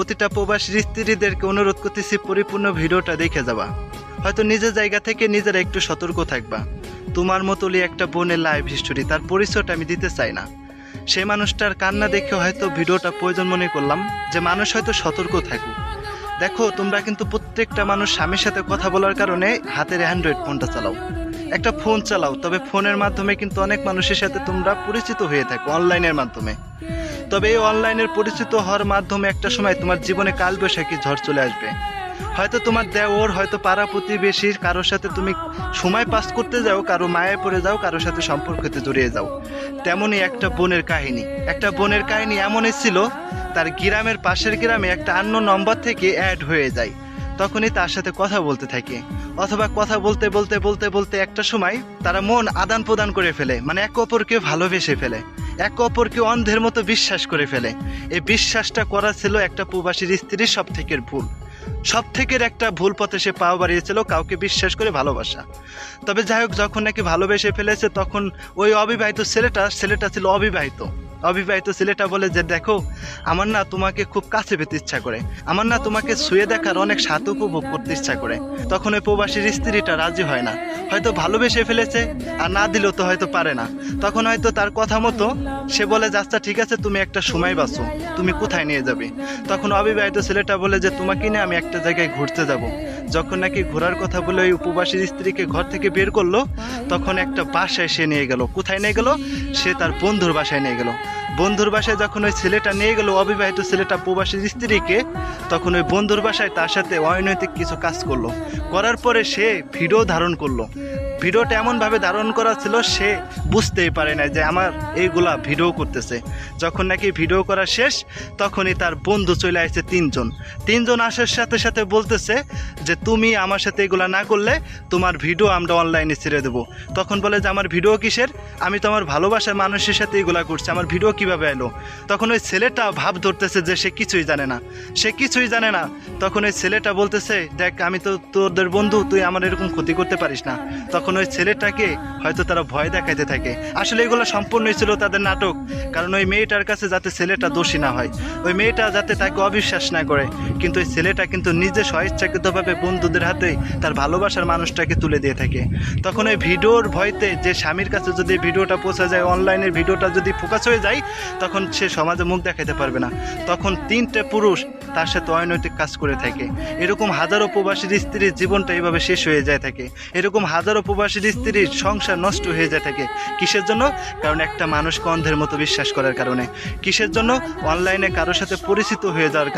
প্রতিটা প্রবাসীর স্ত্রীদেরকে অনুরোধ করতেছি পরিপূর্ণ ভিডিওটা দেখে যাবা। হয়তো নিজের জায়গা থেকে নিজেরা একটু সতর্ক থাকবা। তোমার মতোই একটা বোনের লাইভ হিস্টোরি, তার পরিচয়টা আমি দিতে চাই না। সেই মানুষটার কান্না দেখে হয়তো ভিডিওটা প্রয়োজন মনে করলাম যে মানুষ হয়তো সতর্ক থাকুক। দেখো, তোমরা কিন্তু প্রত্যেকটা মানুষ স্বামীর সাথে কথা বলার কারণে হাতের অ্যান্ড্রয়েড ফোনটা চালাও, একটা ফোন চালাও, তবে ফোনের মাধ্যমে কিন্তু অনেক মানুষের সাথে তোমরা পরিচিত হয়ে থাকো অনলাইনের মাধ্যমে। তবে এই অনলাইনের পরিচিত হওয়ার মাধ্যমে একটা সময় তোমার জীবনে কালবৈশাখী ঝড় চলে আসবে। হয়তো তোমার দেওর, হয়তো পাড়া প্রতিবেশীর কারোর সাথে তুমি সময় পাস করতে যাও, কারো মায়ে পড়ে যাও, কারোর সাথে সম্পর্কতে জড়িয়ে যাও। তেমনই একটা বোনের কাহিনী এমনই ছিল, তার গ্রামের পাশের গ্রামে একটা আননোন নম্বর থেকে অ্যাড হয়ে যায়। তখনই তার সাথে কথা বলতে থাকে, অথবা কথা বলতে বলতে বলতে বলতে একটা সময় তারা মন আদান প্রদান করে ফেলে, মানে একে অপরকে ভালোবেসে ফেলে, একে অপরকে অন্ধের মতো বিশ্বাস করে ফেলে। এই বিশ্বাসটা করা ছিল একটা প্রবাসীর স্ত্রীর সব থেকে একটা ভুল পথে সে পাও বাড়িয়েছিল, কাউকে বিশ্বাস করে ভালোবাসা। তবে যাই হোক, যখন নাকি ভালোবেসে ফেলেছে তখন ওই অবিবাহিত ছেলেটা ছিল অবিবাহিত ছেলেটা বলে যে দেখো, আমার না তোমাকে খুব কাছে পেতে ইচ্ছা করে, আমার না তোমাকে ছুঁয়ে দেখার অনেক স্বাদ উপভোগ করতে ইচ্ছা করে। তখন ওই প্রবাসীর স্ত্রীটা রাজি হয় না, হয়তো ভালোবেসে ফেলেছে আর না দিলেও তো হয়তো পারে না। তখন হয়তো তার কথা মতো সে বলে যে আচ্ছা ঠিক আছে, তুমি একটা সময় বাঁচো, তুমি কোথায় নিয়ে যাবে? তখন অবিবাহিত ছেলেটা বলে যে তোমাকে নিয়ে আমি একটা জায়গায় ঘুরতে যাব। যখন নাকি ঘোরার কথা বলে ওই উপবাসীর স্ত্রীকে ঘর থেকে বের করলো, তখন একটা বাসায় সে নিয়ে গেল। কোথায় নিয়ে গেল? সে তার বন্ধুর বাসায় নিয়ে গেল। বন্ধুর বাসায় যখন ওই ছেলেটা নিয়ে গেল, অবিবাহিত ছেলেটা প্রবাসীর স্ত্রীকে, তখন ওই বন্ধুর বাসায় তার সাথে অনৈতিক কিছু কাজ করলো। করার পরে সে ভিডিও ধারণ করলো। ভিডিওটা এমনভাবে ধারণ করা ছিল সে বুঝতেই পারে না যে আমার এইগুলা ভিডিও করতেছে। যখন নাকি ভিডিও করা শেষ, তখনই তার বন্ধু চলে আসছে তিনজন আসার সাথে সাথে বলতেছে যে তুমি আমার সাথে এগুলা না করলে তোমার ভিডিও আমরা অনলাইনে ছেড়ে দেবো। তখন বলে যে আমার ভিডিও কিসের? আমি তো আমার ভালোবাসার মানুষের সাথে এগুলা করছি, আমার ভিডিও কিভাবে এলো? তখন ওই ছেলেটা ভাব ধরতেছে যে সে কিছুই জানে না। তখন ওই ছেলেটা বলতেছে দেখ, আমি তো তোদের বন্ধু, তুই আমার এরকম ক্ষতি করতে পারিস না। তখন ওই ছেলেটাকে হয়তো তারা ভয় দেখাইতে থাকে। আসলে এগুলো সম্পূর্ণই ছিল তাদের নাটক, কারণ ওই মেয়েটার কাছে যাতে ছেলেটা দোষী না হয়, ওই মেয়েটা যাতে তাকে অবিশ্বাস না করে। কিন্তু ওই ছেলেটা কিন্তু নিজে স্বইচ্ছাকৃতভাবে বন্ধুদের হাতে তার ভালোবাসার মানুষটাকে তুলে দিয়ে থাকে। তখন ওই ভিডিওর ভয়তে যে স্বামীর কাছে যদি ভিডিওটা পৌঁছে যায়, অনলাইনের ভিডিওটা যদি ফোকাস হয়ে যায়, তখন সে সমাজে মুখ দেখাতে পারবে না। তখন 3টে পুরুষ তার সাথে অনৈতিক কাজ করে থাকে। এরকম হাজারো প্রবাসীর স্ত্রীর জীবনটা এইভাবে শেষ হয়ে যায় থাকে। এরকম হাজারো প্রবাসীর স্ত্রীর সংসার নষ্ট হয়ে যায় থাকে। কিসের জন্য? কারণ একটা মানুষকে অন্ধের মতো বিশ্বাস করার কারণে। কিসের জন্য? অনলাইনে কারোর সাথে পরিচিত হয়ে যাওয়ার